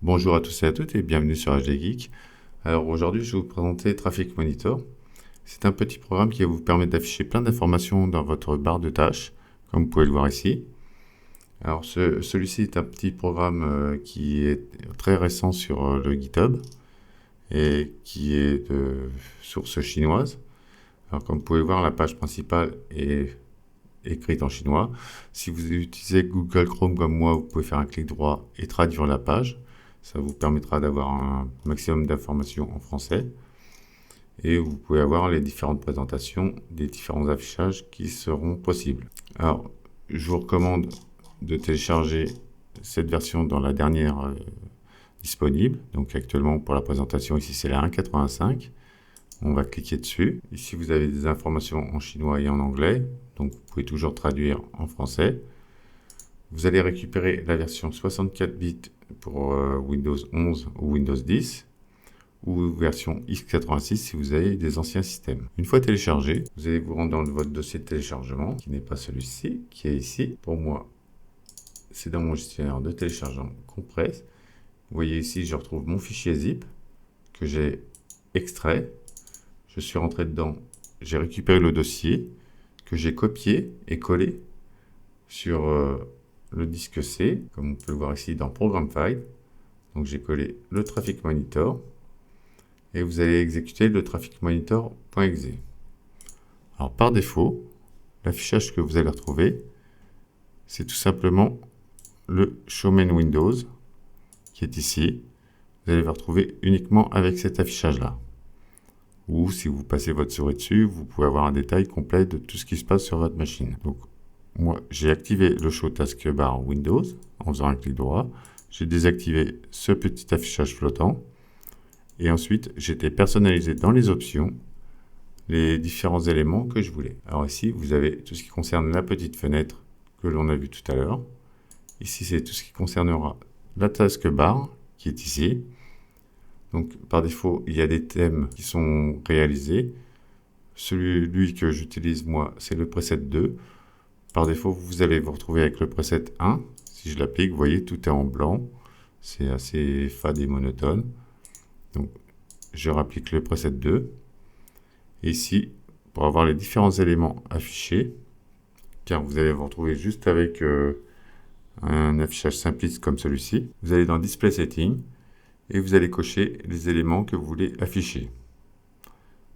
Bonjour à tous et à toutes et bienvenue sur HD Geek. Alors aujourd'hui, je vais vous présenter Traffic Monitor. C'est un petit programme qui va vous permettre d'afficher plein d'informations dans votre barre de tâches, comme vous pouvez le voir ici. Alors celui-ci est un petit programme qui est très récent sur le GitHub et qui est de source chinoise. Alors comme vous pouvez voir, la page principale est écrite en chinois. Si vous utilisez Google Chrome comme moi, vous pouvez faire un clic droit et traduire la page. Ça vous permettra d'avoir un maximum d'informations en français. Et vous pouvez avoir les différentes présentations des différents affichages qui seront possibles. Alors, je vous recommande de télécharger cette version dans la dernière disponible. Donc actuellement, pour la présentation, ici c'est la 1.85. On va cliquer dessus. Ici, vous avez des informations en chinois et en anglais. Donc, vous pouvez toujours traduire en français. Vous allez récupérer la version 64 bits pour Windows 11 ou Windows 10 ou version x86 si vous avez des anciens systèmes. Une fois téléchargé, vous allez vous rendre dans votre dossier de téléchargement qui n'est pas celui-ci, qui est ici. Pour moi, c'est dans mon gestionnaire de téléchargement Compress. Vous voyez ici, je retrouve mon fichier zip que j'ai extrait. Je suis rentré dedans, j'ai récupéré le dossier que j'ai copié et collé sur le disque C, comme on peut le voir ici dans Program File. Donc j'ai collé le Traffic Monitor et vous allez exécuter le Traffic Monitor.exe. Alors par défaut, l'affichage que vous allez retrouver, c'est tout simplement le Showman Windows qui est ici. Vous allez le retrouver uniquement avec cet affichage-là. Ou si vous passez votre souris dessus, vous pouvez avoir un détail complet de tout ce qui se passe sur votre machine. Donc moi, j'ai activé le Show Taskbar Windows en faisant un clic droit. J'ai désactivé ce petit affichage flottant. Et ensuite, j'étais personnalisé dans les options les différents éléments que je voulais. Alors ici, vous avez tout ce qui concerne la petite fenêtre que l'on a vu tout à l'heure. Ici, c'est tout ce qui concernera la taskbar qui est ici. Donc, par défaut, il y a des thèmes qui sont réalisés. Celui que j'utilise, moi, c'est le preset 2. Par défaut, vous allez vous retrouver avec le preset 1. Si je l'applique, vous voyez, tout est en blanc. C'est assez fade et monotone. Donc, je rapplique le preset 2. Et ici, pour avoir les différents éléments affichés, car vous allez vous retrouver juste avec un affichage simpliste comme celui-ci, vous allez dans Display Settings et vous allez cocher les éléments que vous voulez afficher.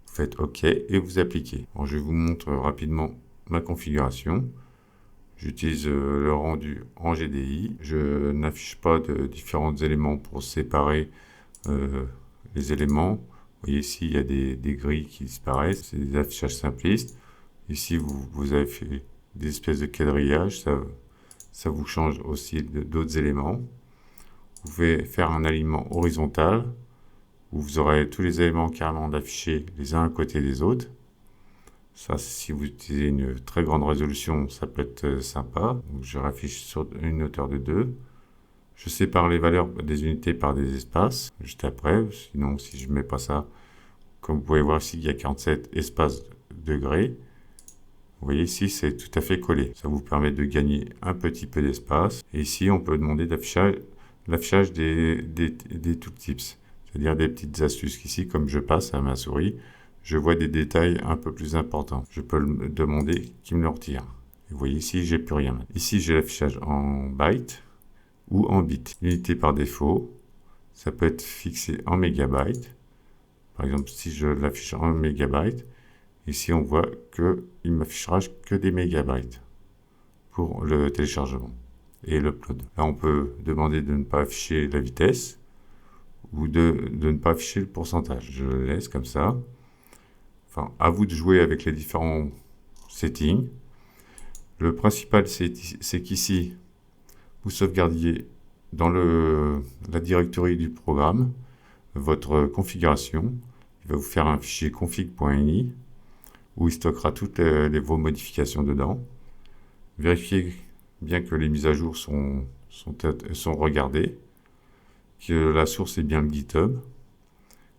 Vous faites OK et vous appliquez. Alors, je vous montre rapidement ma configuration. J'utilise le rendu en GDI. Je n'affiche pas de différents éléments pour séparer les éléments. Vous voyez ici, il y a des grilles qui disparaissent. C'est des affichages simplistes. Ici, vous avez fait des espèces de quadrillage. Ça vous change aussi d'autres éléments. Vous pouvez faire un alignement horizontal où vous aurez tous les éléments carrément d'afficher les uns à côté des autres. Ça, si vous utilisez une très grande résolution, ça peut être sympa. Donc, je raffiche sur une hauteur de 2. Je sépare les valeurs des unités par des espaces, juste après. Sinon, si je ne mets pas ça, comme vous pouvez voir ici, il y a 47 espaces degrés. Vous voyez ici, c'est tout à fait collé. Ça vous permet de gagner un petit peu d'espace. Et ici, on peut demander l'affichage des tooltips, c'est-à-dire des petites astuces. Ici, comme je passe à ma souris, je vois des détails un peu plus importants. Je peux le demander qu'il me le retire. Et vous voyez ici, j'ai plus rien. Ici, j'ai l'affichage en bytes ou en bits. L'unité par défaut, ça peut être fixé en mégabytes. Par exemple, si je l'affiche en mégabytes, ici on voit qu'il ne m'affichera que des mégabytes pour le téléchargement et l'upload. Là, on peut demander de ne pas afficher la vitesse ou de ne pas afficher le pourcentage. Je le laisse comme ça. Enfin, à vous de jouer avec les différents settings. Le principal, c'est qu'ici, vous sauvegardiez dans la directory du programme votre configuration. Il va vous faire un fichier config.ini où il stockera toutes vos modifications dedans. Vérifiez bien que les mises à jour sont regardées, que la source est bien le GitHub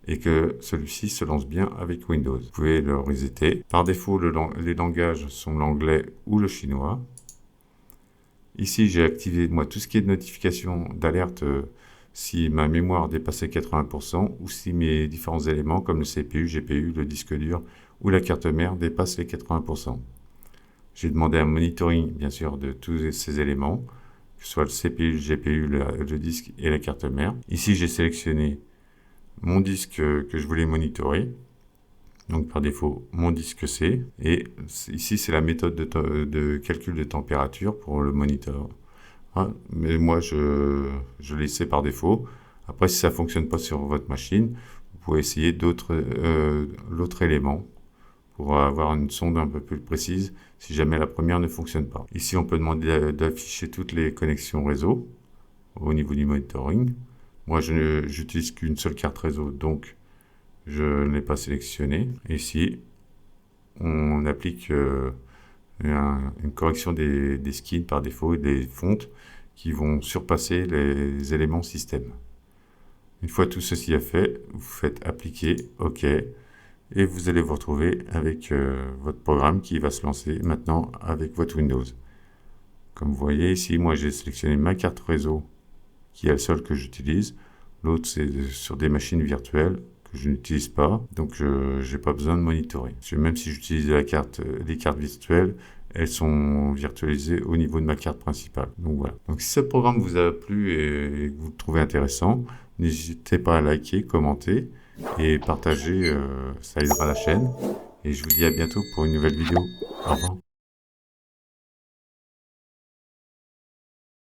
et que celui-ci se lance bien avec Windows. Vous pouvez le resetter. Par défaut, les langages sont l'anglais ou le chinois. Ici, j'ai activé moi tout ce qui est de notification d'alerte si ma mémoire dépasse les 80% ou si mes différents éléments comme le CPU, GPU, le disque dur ou la carte mère dépassent les 80%. J'ai demandé un monitoring, bien sûr, de tous ces éléments, que ce soit le CPU, le GPU, le disque et la carte mère. Ici, j'ai sélectionné mon disque que je voulais monitorer. Donc par défaut, mon disque C. Et ici, c'est la méthode de calcul de température pour le moniteur. Mais moi, je l'ai laissé par défaut. Après, si ça ne fonctionne pas sur votre machine, vous pouvez essayer l'autre élément pour avoir une sonde un peu plus précise si jamais la première ne fonctionne pas. Ici, on peut demander d'afficher toutes les connexions réseau au niveau du monitoring. Moi, je n'utilise qu'une seule carte réseau, donc je ne l'ai pas sélectionné. Ici, on applique une correction des skins par défaut et des fontes qui vont surpasser les éléments système. Une fois tout ceci est fait, vous faites appliquer OK et vous allez vous retrouver avec votre programme qui va se lancer maintenant avec votre Windows. Comme vous voyez ici, moi j'ai sélectionné ma carte réseau qui est la seule que j'utilise. L'autre c'est sur des machines virtuelles que je n'utilise pas, donc je n'ai pas besoin de monitorer. Parce que même si j'utilise les cartes virtuelles, elles sont virtualisées au niveau de ma carte principale. Donc voilà. Donc si ce programme vous a plu et que vous le trouvez intéressant, n'hésitez pas à liker, commenter et partager, ça aidera la chaîne. Et je vous dis à bientôt pour une nouvelle vidéo. Au revoir.